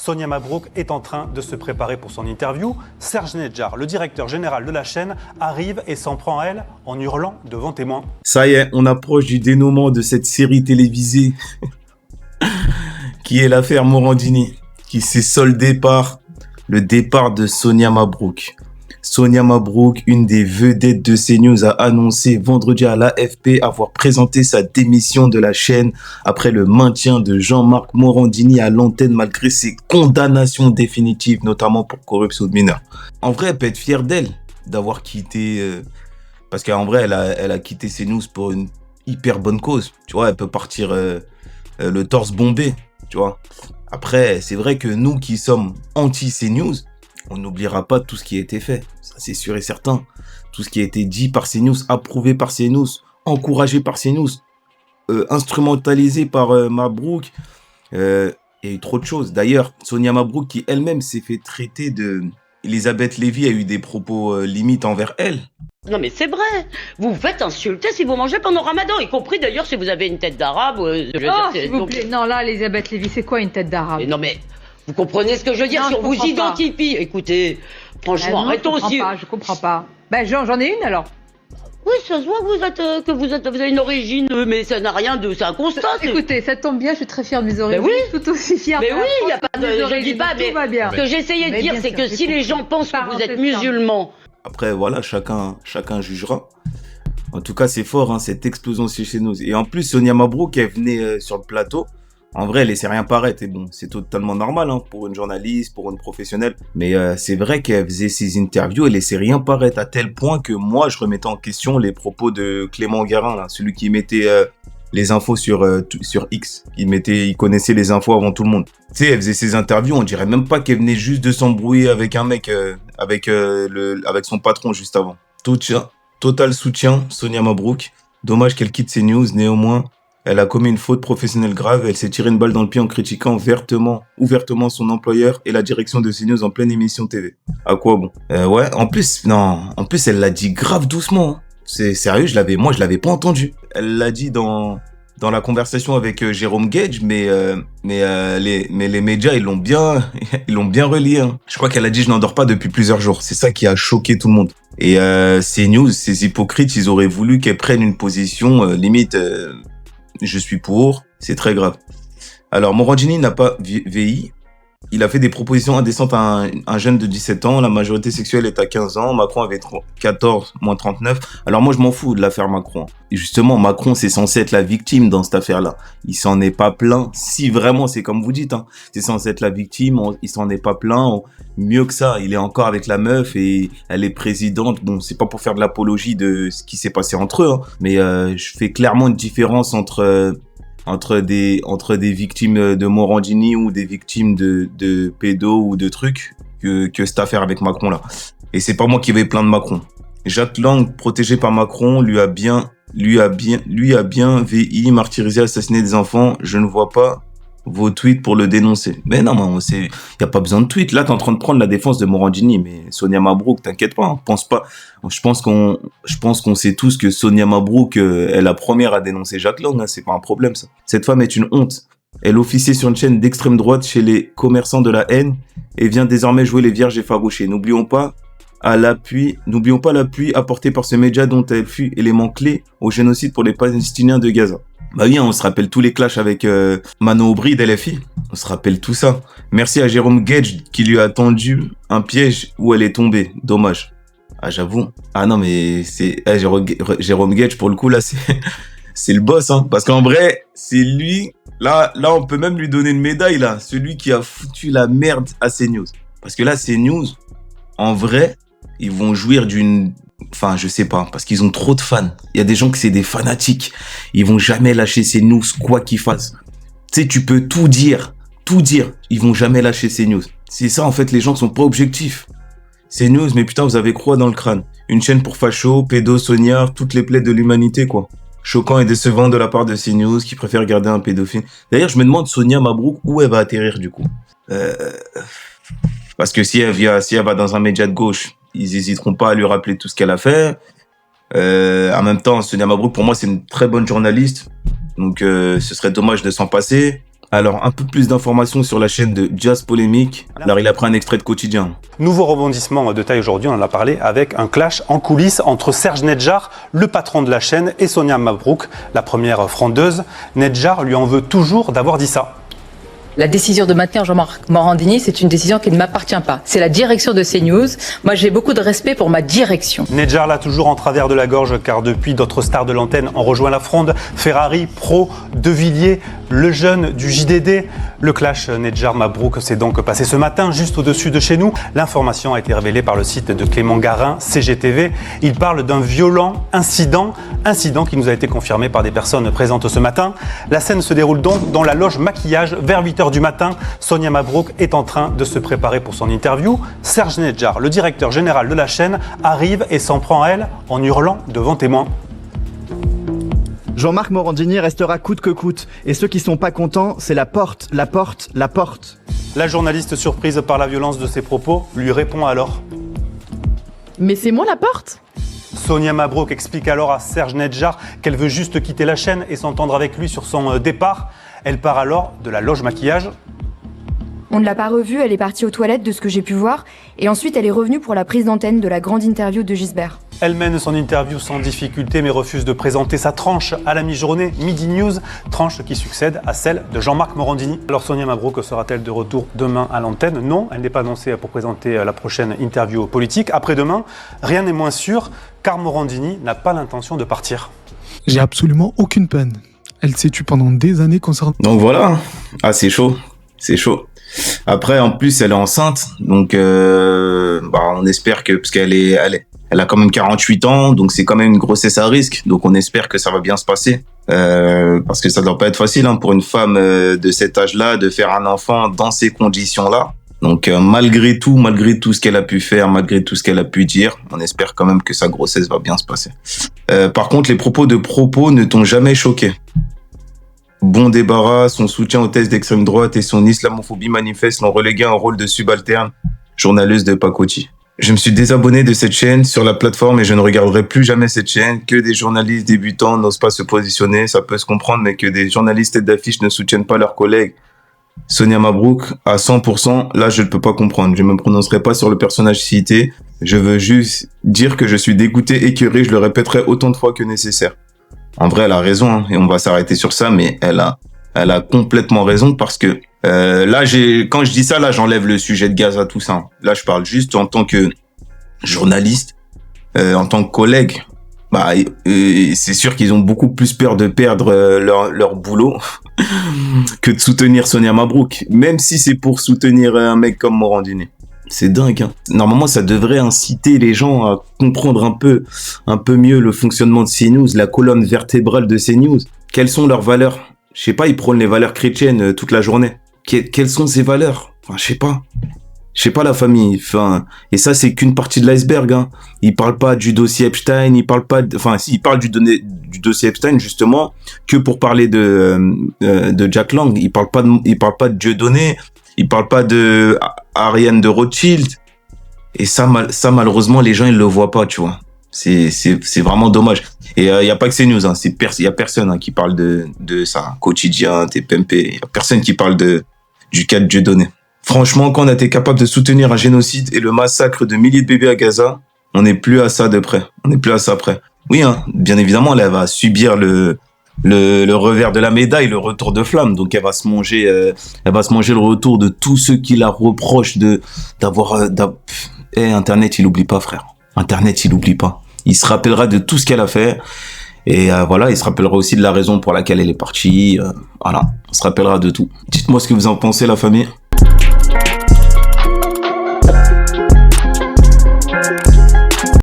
Sonia Mabrouk est en train de se préparer pour son interview. Serge Nedjar, le directeur général de la chaîne, arrive et s'en prend à elle en hurlant devant témoins. Ça y est, on approche du dénouement de cette série télévisée qui est l'affaire Morandini, qui s'est soldée par le départ de Sonia Mabrouk. Sonia Mabrouk, une des vedettes de CNews, a annoncé vendredi à l'AFP avoir présenté sa démission de la chaîne après le maintien de Jean-Marc Morandini à l'antenne malgré ses condamnations définitives, notamment pour corruption de mineurs. En vrai, elle peut être fière d'elle d'avoir quitté, parce qu'en vrai, elle a quitté CNews pour une hyper bonne cause. Tu vois, elle peut partir le torse bombé, tu vois. Après, c'est vrai que nous qui sommes anti-CNews, on n'oubliera pas tout ce qui a été fait. Ça, c'est sûr et certain. Tout ce qui a été dit par CNews, approuvé par CNews, encouragé par CNews, instrumentalisé par Mabrouk. Il y a eu trop de choses. D'ailleurs, Sonia Mabrouk, qui elle-même s'est fait traiter de... Elisabeth Lévy a eu des propos limites envers elle. Non mais c'est vrai, vous vous faites insulter si vous mangez pendant Ramadan, y compris d'ailleurs si vous avez une tête d'arabe. S'il vous plaît, non là, Elisabeth Lévy, c'est quoi une tête d'arabe? Non mais... Vous comprenez ce que je veux dire? Non, Si on vous comprends pas. identifie, écoutez, franchement, arrêtons aussi. Je comprends pas. Ben j'en ai une alors. Oui, ça se voit que vous avez une origine, mais ça n'a rien de... C'est un constat. Écoutez, ça tombe bien, je suis très fière de mes origines. Mais oui. Tout aussi fière. Mais oui, il n'y a pas de... Je dis pas, mais... Tout va bien. Ce que j'essayais de Mais dire, bien c'est sûr, que j'ai si les compris. gens pensent que vous Parenthèse êtes musulman... Après, voilà, chacun jugera. En tout cas, c'est fort, hein, cette explosion chez nous. Et en plus, Sonia Mabrouk, elle venait sur le plateau. En vrai, elle laissait rien paraître. Et bon, c'est totalement normal hein, pour une journaliste, pour une professionnelle. Mais c'est vrai qu'elle faisait ses interviews, elle laissait rien paraître à tel point que moi, je remettais en question les propos de Clément Guérin, là, celui qui mettait les infos sur X. Il connaissait les infos avant tout le monde. Tu sais, elle faisait ses interviews, on dirait même pas qu'elle venait juste de s'embrouiller avec un mec, avec son patron juste avant. Total soutien, Sonia Mabrouk. Dommage qu'elle quitte CNews, néanmoins. Elle a commis une faute professionnelle grave. Elle s'est tiré une balle dans le pied en critiquant ouvertement son employeur et la direction de CNews en pleine émission TV. À quoi bon? Ouais, en plus, elle l'a dit grave doucement. Hein. C'est sérieux, moi, je l'avais pas entendu. Elle l'a dit dans la conversation avec Jérôme Gage, mais les médias, ils l'ont bien relié. Hein. Je crois qu'elle a dit, je n'endors pas depuis plusieurs jours. C'est ça qui a choqué tout le monde. Et CNews, ces hypocrites, ils auraient voulu qu'elle prenne une position limite... je suis pour, c'est très grave. Alors, Morandini n'a pas vieilli. Il a fait des propositions indécentes à un jeune de 17 ans. La majorité sexuelle est à 15 ans. Macron avait 14, moins 39. Alors moi, je m'en fous de l'affaire Macron. Et justement, Macron, c'est censé être la victime dans cette affaire-là. Il s'en est pas plaint. Si vraiment, c'est comme vous dites, hein, c'est censé être la victime, il s'en est pas plaint. Mieux que ça, il est encore avec la meuf et elle est présidente. Bon, c'est pas pour faire de l'apologie de ce qui s'est passé entre eux, hein, mais je fais clairement une différence entre des victimes de Morandini ou des victimes de pédos ou de trucs que cette affaire avec Macron là. Et c'est pas moi qui vais plaindre Macron. Jacques Lang, protégé par Macron, lui a bien VI, martyrisé, assassiné des enfants. Je ne vois pas vos tweets pour le dénoncer. Mais non, il y a pas besoin de tweets. Là, t'es en train de prendre la défense de Morandini, mais Sonia Mabrouk, t'inquiète pas, hein, pense pas. Je pense qu'on sait tous que Sonia Mabrouk est la première à dénoncer Jacques Lang, hein, c'est pas un problème ça. Cette femme est une honte. Elle officiait sur une chaîne d'extrême droite chez les commerçants de la haine et vient désormais jouer les vierges effarouchées. N'oublions pas l'appui apporté par ce média dont elle fut élément clé au génocide pour les Palestiniens de Gaza. Bah oui, on se rappelle tous les clashs avec Manon Aubry d'LFI. On se rappelle tout ça. Merci à Jérôme Gage qui lui a tendu un piège où elle est tombée. Dommage. Ah, j'avoue. Ah non, mais c'est Jérôme Gage, pour le coup, là, c'est le boss, hein. Parce qu'en vrai, c'est lui. Là, on peut même lui donner une médaille, là. Celui qui a foutu la merde à CNews. Parce que là, CNews, en vrai, ils vont jouir d'une... Enfin, je sais pas, parce qu'ils ont trop de fans. Il y a des gens qui c'est des fanatiques. Ils vont jamais lâcher CNews, quoi qu'ils fassent. Tu sais, tu peux tout dire. Ils vont jamais lâcher CNews. C'est ça, en fait, les gens sont pas objectifs. CNews, mais putain, vous avez quoi dans le crâne? Une chaîne pour fachos, pédos, sognards, toutes les plaies de l'humanité, quoi. Choquant et décevant de la part de CNews, qui préfère garder un pédophile. D'ailleurs, je me demande, Sonia Mabrouk, où elle va atterrir, du coup. Parce que si elle va dans un média de gauche, ils hésiteront pas à lui rappeler tout ce qu'elle a fait. En même temps, Sonia Mabrouk, pour moi, c'est une très bonne journaliste. Donc, ce serait dommage de s'en passer. Alors, un peu plus d'informations sur la chaîne de Jazz Polémique. Alors, il a pris un extrait de Quotidien. Nouveau rebondissement de taille aujourd'hui, on en a parlé, avec un clash en coulisses entre Serge Nedjar, le patron de la chaîne, et Sonia Mabrouk, la première frondeuse. Nedjar lui en veut toujours d'avoir dit ça. La décision de maintenir Jean-Marc Morandini, c'est une décision qui ne m'appartient pas. C'est la direction de CNews. Moi, j'ai beaucoup de respect pour ma direction. Nedjar l'a toujours en travers de la gorge, car depuis, d'autres stars de l'antenne ont rejoint la fronde. Ferrari, Pro, De Villiers, le jeune du JDD. Le clash Nedjar-Mabrouk s'est donc passé ce matin, juste au-dessus de chez nous. L'information a été révélée par le site de Clément Garin, CGTV. Il parle d'un violent incident qui nous a été confirmé par des personnes présentes ce matin. La scène se déroule donc dans la loge maquillage vers 8h du matin. Sonia Mabrouk est en train de se préparer pour son interview. Serge Nedjar, le directeur général de la chaîne, arrive et s'en prend à elle en hurlant devant témoins. Jean-Marc Morandini restera coûte que coûte. Et ceux qui sont pas contents, c'est la porte, la porte, la porte. La journaliste, surprise par la violence de ses propos, lui répond alors. Mais c'est moi la porte? Sonia Mabrouk explique alors à Serge Nedjar qu'elle veut juste quitter la chaîne et s'entendre avec lui sur son départ. Elle part alors de la loge maquillage. On ne l'a pas revue, elle est partie aux toilettes de ce que j'ai pu voir, et ensuite elle est revenue pour la prise d'antenne de la grande interview de Gisbert. Elle mène son interview sans difficulté mais refuse de présenter sa tranche à la mi-journée, Midi News, tranche qui succède à celle de Jean-Marc Morandini. Alors Sonia Mabrouk sera-t-elle de retour demain à l'antenne? Non, elle n'est pas annoncée pour présenter la prochaine interview politique. Après-demain, rien n'est moins sûr car Morandini n'a pas l'intention de partir. J'ai absolument aucune peine. Elle s'est tue pendant des années concernant... Donc voilà, c'est chaud, c'est chaud. Après, en plus, elle est enceinte, donc on espère que, parce elle a quand même 48 ans, donc c'est quand même une grossesse à risque, donc on espère que ça va bien se passer, parce que ça doit pas être facile pour une femme de cet âge-là de faire un enfant dans ces conditions-là. Donc malgré tout ce qu'elle a pu faire, malgré tout ce qu'elle a pu dire, on espère quand même que sa grossesse va bien se passer. Par contre, les propos ne t'ont jamais choqué. Bon débarras, son soutien aux thèses d'extrême droite et son islamophobie manifeste l'ont relégué à un rôle de subalterne, journaliste de pacotille. Je me suis désabonné de cette chaîne sur la plateforme et je ne regarderai plus jamais cette chaîne. Que des journalistes débutants n'osent pas se positionner, ça peut se comprendre, mais que des journalistes tête d'affiche ne soutiennent pas leurs collègues. Sonia Mabrouk, à 100%, là je ne peux pas comprendre. Je ne me prononcerai pas sur le personnage cité. Je veux juste dire que je suis dégoûté, écœuré, je le répéterai autant de fois que nécessaire. En vrai, elle a raison, et on va s'arrêter sur ça, mais elle a complètement raison parce que là, quand je dis ça, là, j'enlève le sujet de Gaza, tout ça. Là, je parle juste en tant que journaliste, en tant que collègue. C'est sûr qu'ils ont beaucoup plus peur de perdre leur boulot que de soutenir Sonia Mabrouk, même si c'est pour soutenir un mec comme Morandini. C'est dingue, hein. Normalement, ça devrait inciter les gens à comprendre un peu mieux le fonctionnement de CNews, la colonne vertébrale de CNews. Quelles sont leurs valeurs? Je sais pas, ils prônent les valeurs chrétiennes toute la journée. Quelles sont ces valeurs? Enfin, je sais pas la famille. Enfin, et ça, c'est qu'une partie de l'iceberg, hein. Ils parlent pas du dossier Epstein, ils parlent ils parlent du dossier Epstein, justement, que pour parler de Jack Lang. Ils parlent pas de Dieudonné. Ils parlent pas de Ariane de Rothschild. Et ça, malheureusement, les gens, ils le voient pas, tu vois. C'est vraiment dommage. Et il y a pas que CNews, hein. Y a personne qui parle de ça. Quotidien, TPMP. Il y a personne qui parle du cas de Dieudonné. Franchement, quand on a été capable de soutenir un génocide et le massacre de milliers de bébés à Gaza, on n'est plus à ça de près. On n'est plus à ça près. Oui, hein, bien évidemment, elle va subir le revers de la médaille, le retour de flamme. Donc elle va se manger le retour de tous ceux qui la reprochent d'avoir Internet, il oublie pas, frère. Internet, il oublie pas. Il se rappellera de tout ce qu'elle a fait. Et voilà, il se rappellera aussi de la raison pour laquelle elle est partie. Voilà, on se rappellera de tout. Dites-moi ce que vous en pensez, la famille.